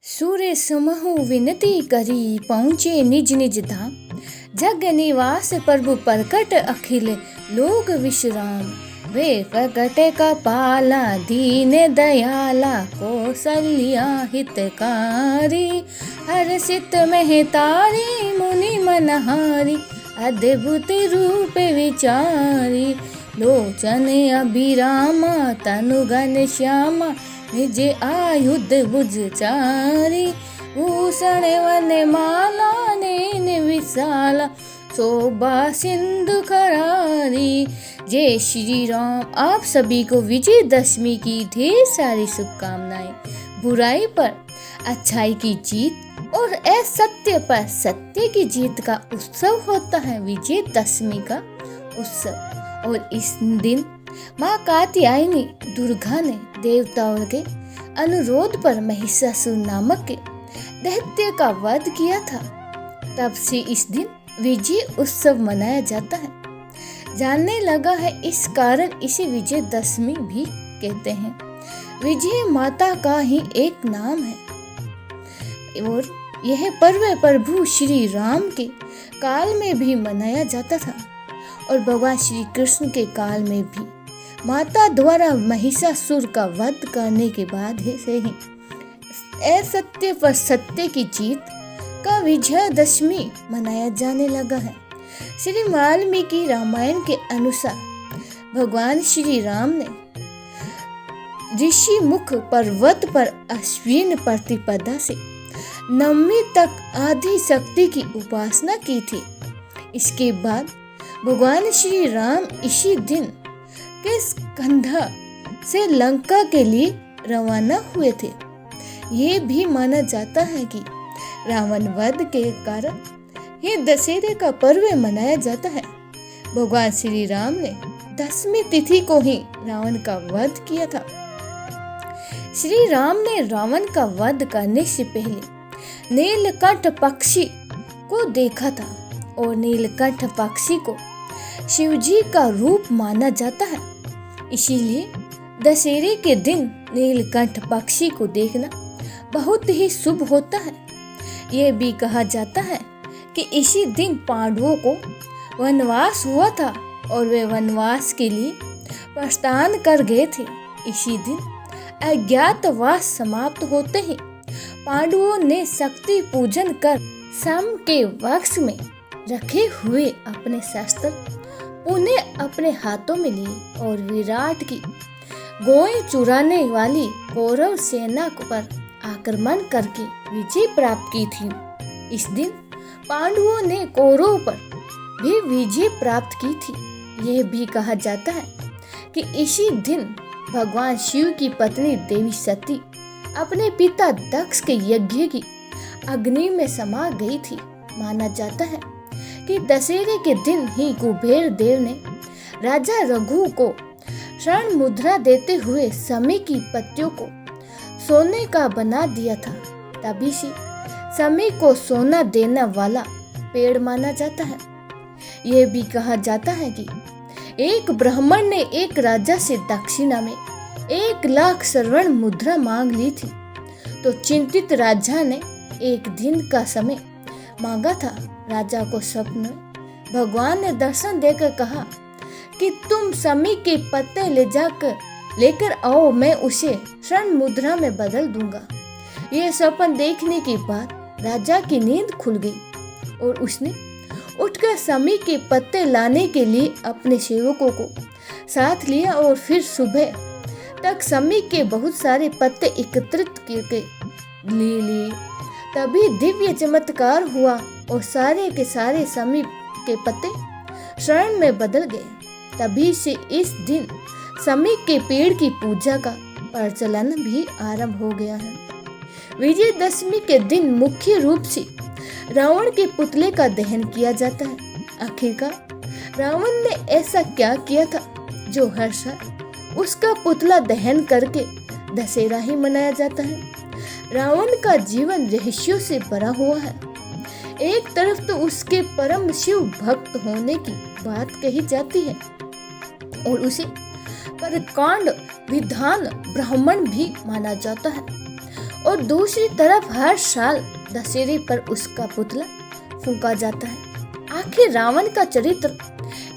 सूर्य समहु विनती करी पहुँचे निज निज धाम। जग निवास प्रभु प्रकट अखिल लोक विश्राम। वे प्रकट कपाला दीन दयाला कौसल्या हितकारी। हर्षित महतारी मुनि मनहारी अद्भुत रूप विचारी। लोचन अभिरामा तनु घन श्यामा निज आयुध भुजचारी। भूषण वन माला नैन विशाला शोभा सिंधु करारी। जय श्री राम। आप सभी को विजयदशमी की ढेर सारी शुभकामनाएं। बुराई पर अच्छाई की जीत और असत्य पर सत्य की जीत का उत्सव होता है विजयदशमी का उत्सव। और इस दिन माँ कात्यायनी दुर्गा ने देवताओं के अनुरोध पर महिषासुर नामक के दैत्य का वध किया था। तब से इस दिन विजय उत्सव मनाया जाता है। जानने लगा है, इस कारण इसे विजयदशमी भी कहते हैं। विजय माता का ही एक नाम है और यह पर्व प्रभु श्री राम के काल में भी मनाया जाता था और भगवान श्री कृष्ण के काल में भी माता द्वारा महिषासुर का वध करने के बाद से ही असत्य पर सत्य की जीत का विजयदशमी मनाया जाने लगा है। श्री वाल्मीकि रामायण के अनुसार भगवान श्री राम ने ऋषि मुख पर्वत पर अश्विन प्रतिपदा से नवमी तक आदि शक्ति की उपासना की थी। इसके बाद भगवान श्री राम इसी दिन के स्कंधा से लंका के लिए रवाना हुए थे। ये भी माना जाता है कि रावण वध के कारण ये दशहरे का पर्व मनाया जाता है। भगवान श्री राम ने 10वीं तिथि को ही रावण का वध किया था। श्री राम ने रावण का वध करने से पहले नीलकंठ पक्षी को देखा था और नीलकंठ पक्षी को शिवजी का रूप माना जाता है। इसीलिए दशहरे के दिन नीलकंठ पक्षी को देखना बहुत ही शुभ होता है। यह भी कहा जाता है कि इसी दिन पांडवों को वनवास हुआ था और वे वनवास के लिए प्रस्थान कर गए थे। इसी दिन अज्ञातवास समाप्त होते ही पांडवों ने शक्ति पूजन कर सम के वृक्ष में रखे हुए अपने शस्त्र उन्हें अपने हाथों में लिए और विराट की गोएं चुराने वाली कौरव सेना पर आक्रमण करके विजय प्राप्त की थी। इस दिन पांडवों ने कौरवों पर भी विजय प्राप्त की थी। यह भी कहा जाता है कि इसी दिन भगवान शिव की पत्नी देवी सती अपने पिता दक्ष के यज्ञ की अग्नि में समा गई थी। माना जाता है कि दशहरे के दिन ही कुबेर देव ने राजा रघु को स्वर्ण मुद्रा देते हुए समय की पत्तियों को सोने का बना दिया था। तभी से समय को सोना देने वाला पेड़ माना जाता है। यह भी कहा जाता है कि एक ब्राह्मण ने एक राजा से दक्षिणा में 1,00,000 स्वर्ण मुद्रा मांग ली थी। तो चिंतित राजा ने एक दिन का समय मांगा था। राजा को स्वप्न में भगवान ने दर्शन देकर कहा कि तुम समय के पत्ते लेकर आओ, मैं उसे स्वर्ण मुद्रा में बदल दूंगा। यह स्वप्न देखने के बाद राजा की नींद खुल गई और उसने उठकर समय के पत्ते लाने के लिए अपने सेवकों को साथ लिया और फिर सुबह तक समय के बहुत सारे पत्ते एकत्रित करके ले लिए। तभी दिव्य चमत्कार हुआ और सारे के सारे समय के पत्ते स्वर्ण में बदल गए। तभी से इस दिन समय के पेड़ की पूजा का प्रचलन भी आरंभ हो गया है। विजयदशमी के दिन मुख्य रूप से रावण के पुतले का दहन किया जाता है। आखिरकार रावण ने ऐसा क्या किया था जो हर साल उसका पुतला दहन करके दशहरा ही मनाया जाता है। रावण का जीवन रहस्यों से भरा हुआ है। एक तरफ तो उसके परम शिव भक्त होने की बात कही जाती है और उसे पर कांड विधान ब्राह्मण भी माना जाता है और दूसरी तरफ हर साल दशहरे पर उसका पुतला फूंका जाता है। आखिर रावण का चरित्र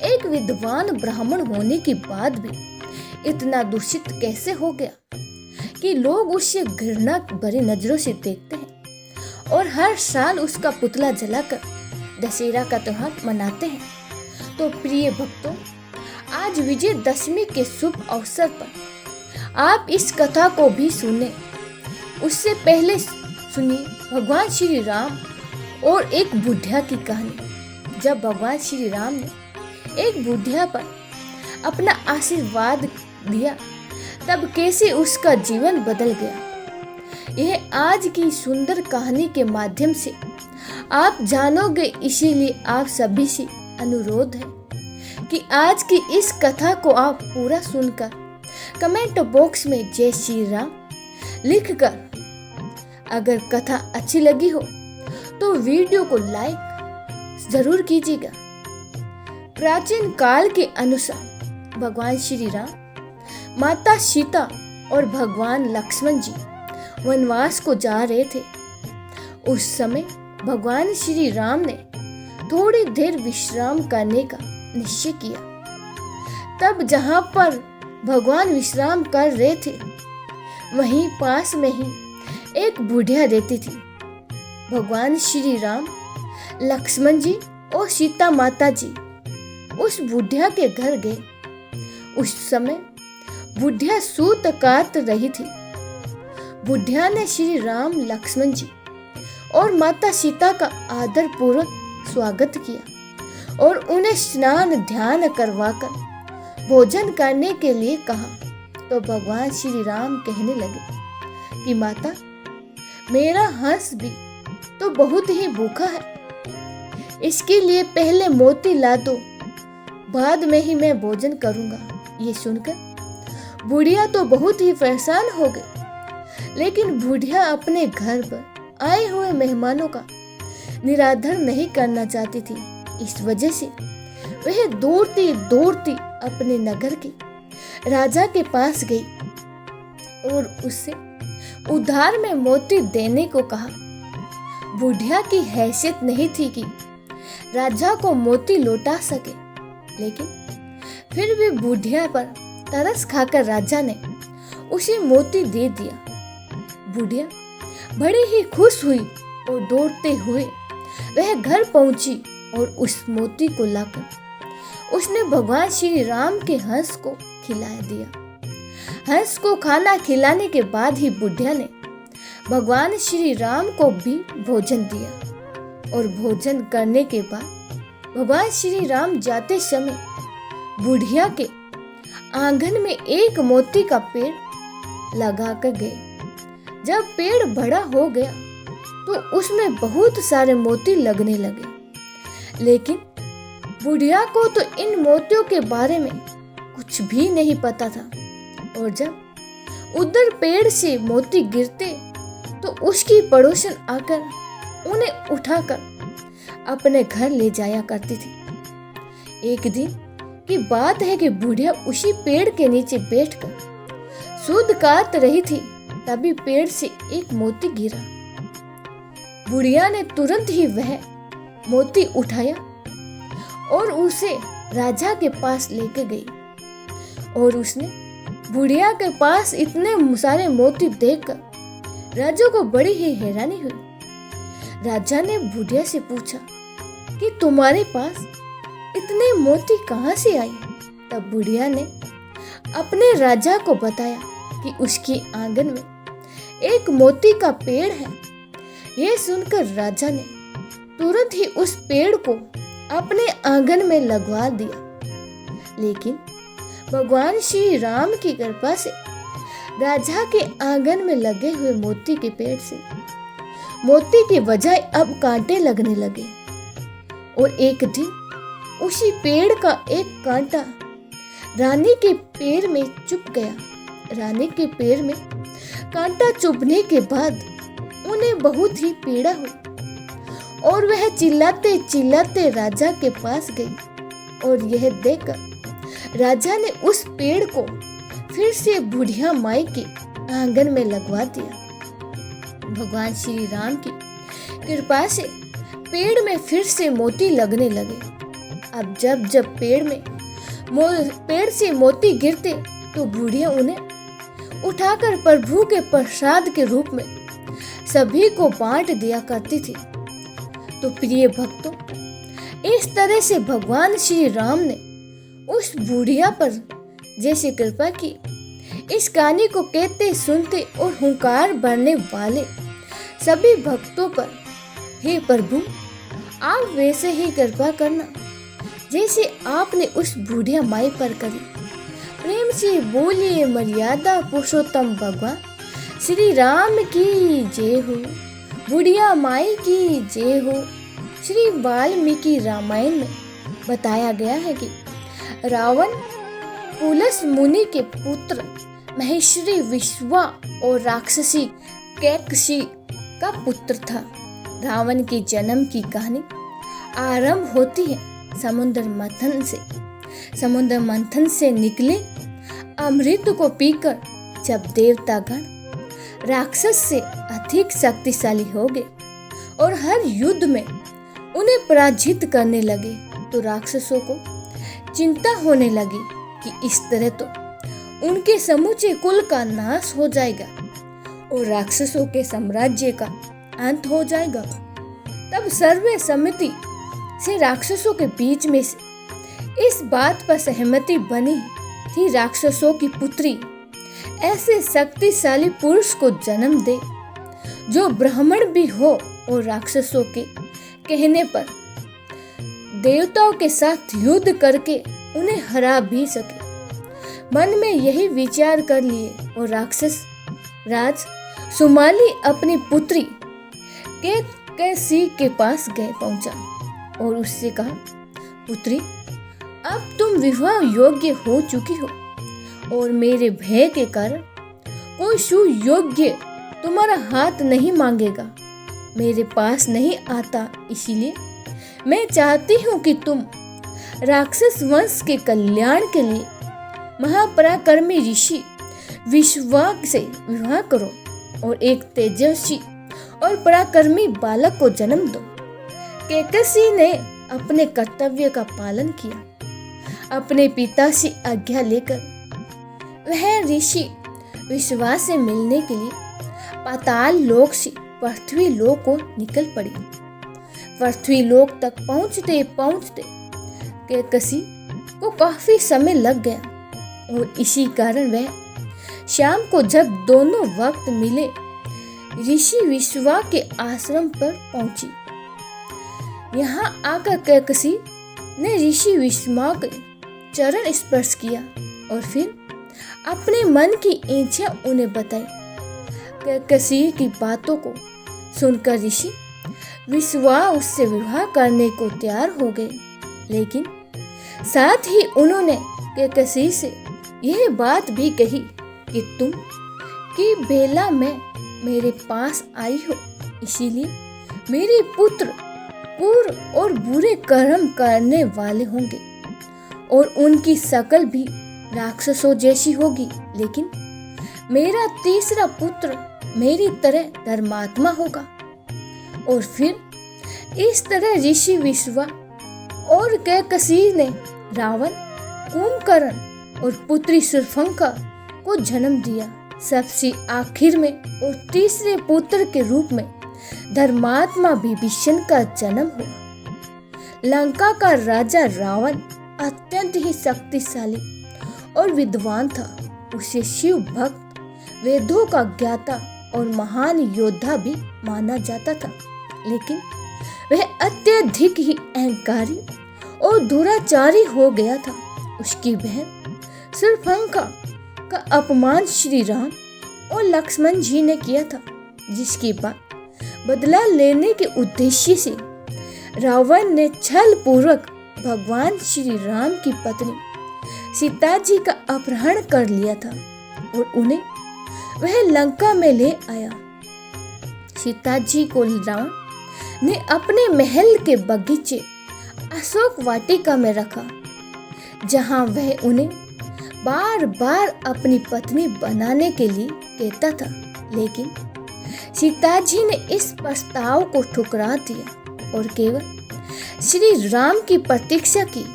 एक विद्वान ब्राह्मण होने के बाद भी इतना दूषित कैसे हो गया कि लोग उसे घृणा भरी नजरों से देखते हैं और हर साल उसका पुतला जलाकर दशहरा का त्योहार मनाते हैं। तो प्रिय भक्तों, आज विजयदशमी के शुभ अवसर पर आप इस कथा को भी सुने। उससे पहले सुनिए भगवान श्री राम और एक बुढ़िया की कहानी। जब भगवान श्री राम ने एक बुढ़िया पर अपना आशीर्वाद दिया तब कैसे उसका जीवन बदल गया, यह आज की सुंदर कहानी के माध्यम से आप जानोगे। इसीलिए आप सभी से अनुरोध है कि आज की इस कथा को आप पूरा सुनकर कमेंट बॉक्स में जय श्री राम लिखकर, अगर कथा अच्छी लगी हो तो वीडियो को लाइक जरूर कीजिएगा। प्राचीन काल के अनुसार भगवान श्री राम, माता सीता और भगवान लक्ष्मण जी वनवास को जा रहे थे। उस समय भगवान श्री राम ने थोड़ी देर विश्राम करने का निश्चय किया। तब जहां पर भगवान विश्राम कर रहे थे वहीं पास में ही एक बुढ़िया रहती थी। भगवान श्री राम, लक्ष्मण जी और सीता माता जी उस बुढ़िया के घर गए। उस समय बुढ़िया सूत काट रही थी। बुढ़िया ने श्री राम, लक्ष्मण जी और माता सीता का आदर पूर्वक स्वागत किया और उन्हें स्नान ध्यान करवाकर भोजन करने के लिए कहा। तो भगवान श्री राम कहने लगे कि माता, मेरा हंस भी तो बहुत ही भूखा है, इसके लिए पहले मोती ला दो, बाद में ही मैं भोजन करूंगा। ये सुनकर बुढ़िया तो बहुत ही परेशान हो गई, लेकिन बुढ़िया अपने घर पर आए हुए मेहमानों का निरादर नहीं करना चाहती थी। इस वजह से वह दौड़ती दौड़ती अपने नगर के राजा के पास गई और उससे उधार में मोती देने को कहा। बुढ़िया की हैसियत नहीं थी कि राजा को मोती लौटा सके, लेकिन फिर भी बुढ़िया पर तरस खाकर राजा ने उसे मोती दे दिया। बुढ़िया बड़ी ही खुश हुई और दौड़ते हुए वह घर पहुंची और उस मोती को लाकर उसने भगवान श्री राम के हंस को खिला दिया। हंस को खाना खिलाने के बाद ही बुढ़िया ने भगवान श्री राम को भी भोजन दिया और भोजन करने के बाद भगवान श्री राम जाते समय बुढ़िया के आंगन में एक मोती का पेड़ लगा कर गए। जब पेड़ बड़ा हो गया तो उसमें बहुत सारे मोती लगने लगे, लेकिन बुढ़िया को तो इन मोतियों के बारे में कुछ भी नहीं पता था। और जब उधर पेड़ से मोती गिरते तो उसकी पड़ोसन आकर उन्हें उठाकर अपने घर ले जाया करती थी। एक दिन की बात है कि बुढ़िया उसी पेड़ के नीचे बैठकर सूद काट रही थी, तभी पेड़ से एक मोती गिरा। बुढ़िया ने तुरंत ही वह मोती उठाया और उसे राजा के पास लेके गई और उसने बुढ़िया के पास इतने सारे मोती देखकर राजा को बड़ी ही हैरानी हुई। राजा ने बुढ़िया से पूछा कि तुम्हारे पास इतने मोती कहाँ से आए? तब बुढ़िया ने अपने राजा को बताया कि उसके आंगन में एक मोती का पेड़ है। यह सुनकर राजा ने तुरंत ही उस पेड़ को अपने आंगन में लगवा दिया। लेकिन भगवान श्री राम की कृपा से राजा के आंगन में लगे हुए मोती के पेड़ से मोती के बजाय अब कांटे लगने लगे और एक दिन उसी पेड़ का एक कांटा रानी के पैर में चुभ गया। रानी के पैर में कांटा चुभने के बाद उन्हें बहुत ही पीड़ा हुई और वह चिल्लाते चिल्लाते राजा के पास गई और यह देखकर राजा ने उस पेड़ को फिर से बुढ़िया माई के आंगन में लगवा दिया। भगवान श्री राम की कृपा से पेड़ में फिर से मोती लगने लगे। अब जब जब पेड़ से मोती गिरते तो बुढ़िया उन्हें उठाकर प्रभु के प्रसाद के रूप में सभी को बांट दिया करती थी। तो प्रिय भक्तों, इस तरह से भगवान श्री राम ने उस बुढ़िया पर जैसे कृपा की, इस कहानी को कहते सुनते और हुंकार भरने वाले सभी भक्तों पर हे प्रभु आप वैसे ही कृपा करना जैसे आपने उस बुढ़िया माई पर करी। प्रेम से बोलिए मर्यादा पुरुषोत्तम भगवान श्री राम की जय हो, बुढ़िया माई की जय हो। श्री वाल्मीकि रामायण में बताया गया है कि रावण पुलस मुनि के पुत्र महेश्वरी विश्वा और राक्षसी कैकसी का पुत्र था। रावण के जन्म की कहानी आरंभ होती है समुद्र मंथन से निकले अमृत को पीकर, जब देवतागण राक्षस से अधिक शक्तिशाली हो गए और हर युद्ध में उन्हें पराजित करने लगे, तो राक्षसों को चिंता होने लगी कि इस तरह तो उनके समूचे कुल का नाश हो जाएगा और राक्षसों के साम्राज्य का अंत हो जाएगा। तब सर्वे सम्मति से राक्षसों के बीच में से इस बात पर सहमति बनी थी राक्षसों की पुत्री ऐसे शक्तिशाली पुरुष को जन्म दे जो ब्राह्मण भी हो और राक्षसों के कहने पर देवताओं के साथ युद्ध करके उन्हें हरा भी सके। मन में यही विचार कर लिए और राक्षस राज सुमाली अपनी पुत्री कैकसी के पास पहुंचा और उससे कहा, पुत्री अब तुम विवाह योग्य हो चुकी हो और मेरे भय के कारण कोई सुयोग्य तुम्हारा हाथ नहीं मांगेगा, मेरे पास नहीं आता। इसीलिए मैं चाहती हूँ कि तुम राक्षस वंश के कल्याण के लिए महापराक्रमी ऋषि विश्वा से विवाह करो और एक तेजस्वी और पराक्रमी बालक को जन्म दो। कैकसी ने अपने कर्तव्य का पालन किया। अपने पिता से आज्ञा लेकर वह ऋषि विश्वा से मिलने के लिए पाताल लोक से पृथ्वी लोक को निकल पड़ी। पृथ्वी लोक तक पहुंचते पहुंचते कैकसी को काफी समय लग गया और इसी कारण वह शाम को जब दोनों वक्त मिले ऋषि विश्वा के आश्रम पर पहुंची। यहाँ आकर कैकसी ने ऋषि विश्वा के चरण स्पर्श किया और फिर अपने मन की इच्छा उन्हें बताई। कैकसी की बातों को सुनकर ऋषि विश्वा उससे विवाह करने को तैयार हो गए, लेकिन साथ ही उन्होंने कैकसी से यह बात भी कही कि तुम की बेला में मेरे पास आई हो, इसीलिए मेरे पुत्र पूर्व और बुरे कर्म करने वाले होंगे और उनकी शकल भी राक्षसों जैसी होगी, लेकिन मेरा तीसरा पुत्र मेरी तरह धर्मात्मा होगा। और फिर इस तरह ऋषि विश्वा और कैकसी ने रावण, कुंभकर्ण और पुत्री शूर्पणखा को जन्म दिया। सबसे आखिर में और तीसरे पुत्र के रूप में धर्मात्मा विभीषण का जन्म हुआ। लंका का राजा रावण अत्यंत ही शक्तिशाली और विद्वान था। उसे शिव भक्त, वेदों का ज्ञाता और महान योद्धा भी माना जाता था, लेकिन वह अत्यधिक ही अहंकारी और दुराचारी हो गया था। उसकी बहन शूर्पणखा का अपमान श्री राम और लक्ष्मण जी ने किया था, जिसके बाद बदला लेने के उद्देश्य से रावण ने छल पूर्वक भगवान श्री राम की पत्नी सीता जी का अपहरण कर लिया था और उन्हें वह लंका में ले आया। सीता जी को रावण ने अपने महल के बगीचे अशोक वाटिका में रखा, जहां वह उन्हें बार बार अपनी पत्नी बनाने के लिए कहता था, लेकिन सीता जी ने इस प्रस्ताव को ठुकरा दिया और केवल श्री राम की प्रतीक्षा की।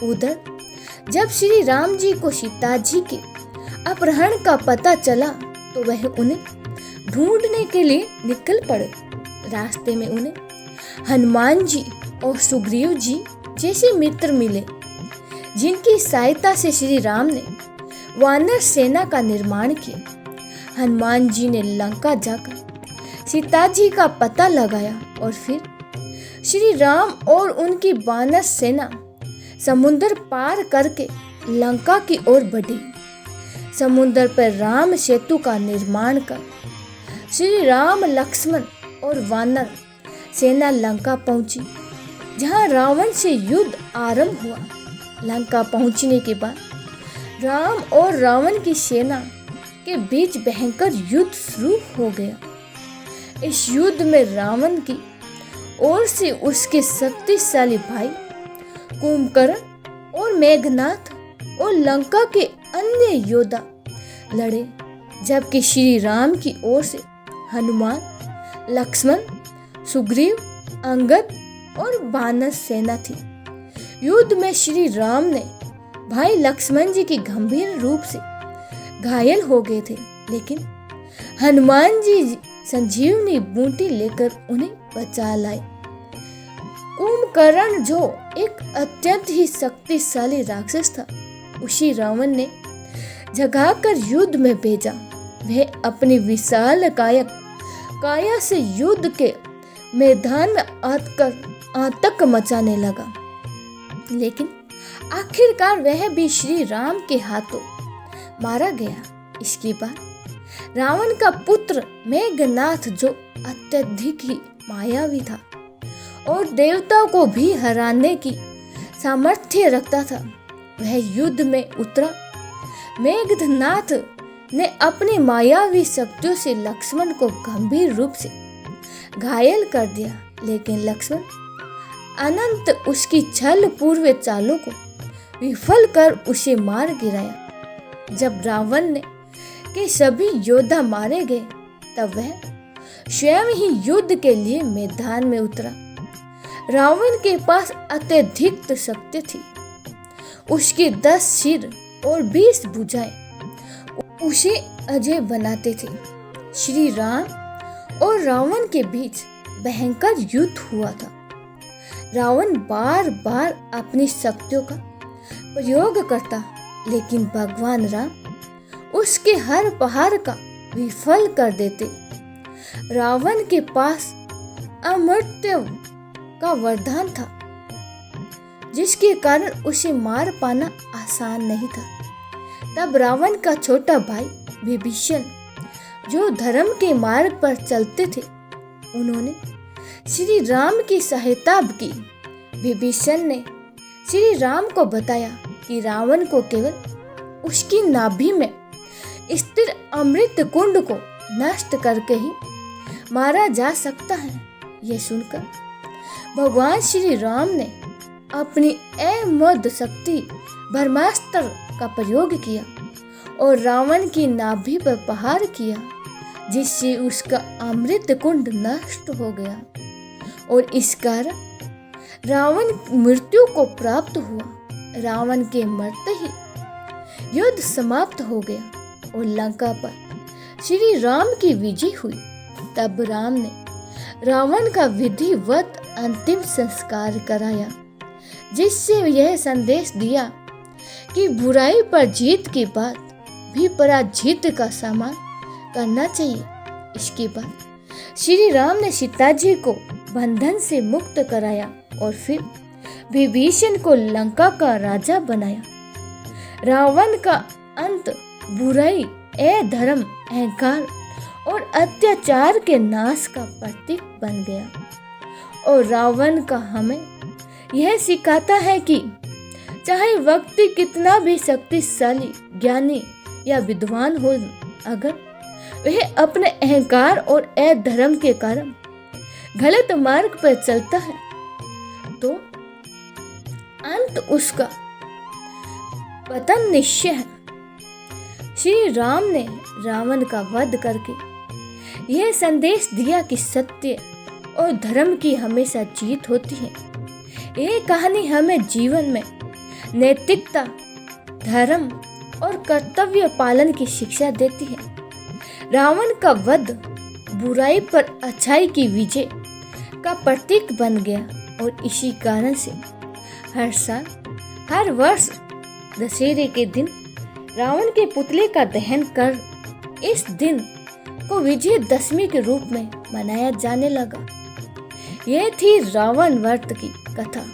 उधर जब श्री राम जी को सीता जी के अपहरण का पता चला तो वह उन्हें ढूंढने के लिए निकल पड़े। रास्ते में उन्हें हनुमान जी और सुग्रीव जी जैसे मित्र मिले, जिनकी सहायता से श्री राम ने वानर सेना का निर्माण किया। हनुमान जी ने लंका जाकर सीता जी का पता लगाया और फिर श्री राम और उनकी वानर सेना समुद्र पार करके लंका की ओर बढ़ी। समुद्र पर राम सेतु का निर्माण कर श्री राम, लक्ष्मण और वानर सेना लंका पहुंची, जहां रावण से युद्ध आरंभ हुआ। लंका पहुंचने के बाद राम और रावण की सेना के बीच भयंकर युद्ध शुरू हो गया। इस युद्ध में रावण की ओर से उसके शक्तिशाली भाई कुंभकर्ण और मेघनाथ और लंका के अन्य योद्धा लड़े, जबकि श्री राम की ओर से हनुमान, लक्ष्मण, सुग्रीव, अंगद और वानर सेना थी। युद्ध में श्री राम ने भाई लक्ष्मण जी की गंभीर रूप से घायल हो गए थे, लेकिन हनुमान जी संजीवनी बूटी लेकर उन्हें बचा लाए। कुंभकर्ण जो एक अत्यंत ही शक्तिशाली राक्षस था, उसी रावण ने जगाकर युद्ध में भेजा। वह अपनी विशाल काया से युद्ध के मैदान में आतंक मचाने लगा, लेकिन आखिरकार वह भी श्री राम के हाथों मारा गया। इसके बाद रावण का पुत्र मेघनाथ, जो अत्यधिक ही मायावी था और देवताओं को भी हराने की सामर्थ्य रखता था, वह युद्ध में उतरा। मेघनाथ ने अपनी मायावी शक्तियों से लक्ष्मण को गंभीर रूप से घायल कर दिया, लेकिन लक्ष्मण अनंत उसकी छल पूर्व चालों को विफल कर उसे मार गिराया। जब रावण के सभी योद्धा मारे गए, तब वह स्वयं ही युद्ध के लिए मैदान में उतरा। रावण के पास अत्यधिक शक्ति थी। उसके 10 सिर और 20 भुजाएं उसे अजय बनाते थे। श्री राम और रावण के बीच भयंकर युद्ध हुआ था। रावण बार बार अपनी शक्तियों का प्रयोग करता, लेकिन भगवान राम उसके हर प्रहार का विफल कर देते। रावण के पास अमृत्यु का वरदान था, जिसके कारण उसे मार पाना आसान नहीं था। तब रावण का छोटा भाई विभीषण, जो धर्म के मार्ग पर चलते थे, उन्होंने श्री राम की सहायता की। विभीषण ने श्री राम को बताया कि रावण को केवल उसकी नाभि में स्थिर अमृत कुंड को नष्ट करके ही मारा जा सकता है। यह सुनकर भगवान श्री राम ने अपनी अमोघ शक्ति ब्रह्मास्त्र का प्रयोग किया और रावण की नाभि पर प्रहार किया, जिससे उसका अमृत कुंड नष्ट हो गया और इस कारण रावण मृत्यु को प्राप्त हुआ। रावण के मरते ही युद्ध समाप्त हो गया और लंका पर श्री राम की विजय हुई। तब राम ने रावण का विधिवत अंतिम संस्कार कराया, जिससे यह संदेश दिया कि बुराई पर जीत के बाद भी पराजित का सामना करना चाहिए। इसके बाद श्री राम ने सीता जी को बंधन से मुक्त कराया और फिर विभीषण को लंका का राजा बनाया। रावण का अंत बुराई, अधर्म, अहंकार और अत्याचार के नाश का प्रतीक बन गया। और रावण का हमें यह सिखाता है कि चाहे व्यक्ति कितना भी शक्तिशाली, ज्ञानी या विद्वान हो, अगर वह अपने अहंकार और अधर्म के कारण गलत मार्ग पर चलता है, तो अंत उसका पतन निश्चय है। श्री राम ने रावण का वध करके यह संदेश दिया कि सत्य और धर्म की हमेशा जीत होती है। ये कहानी हमें जीवन में नैतिकता, धर्म और कर्तव्य पालन की शिक्षा देती है। रावण का वध बुराई पर अच्छाई की विजय का प्रतीक बन गया और इसी कारण से हर वर्ष दशहरे के दिन रावण के पुतले का दहन कर इस दिन को विजयदशमी के रूप में मनाया जाने लगा। यह थी रावण वध की कथा।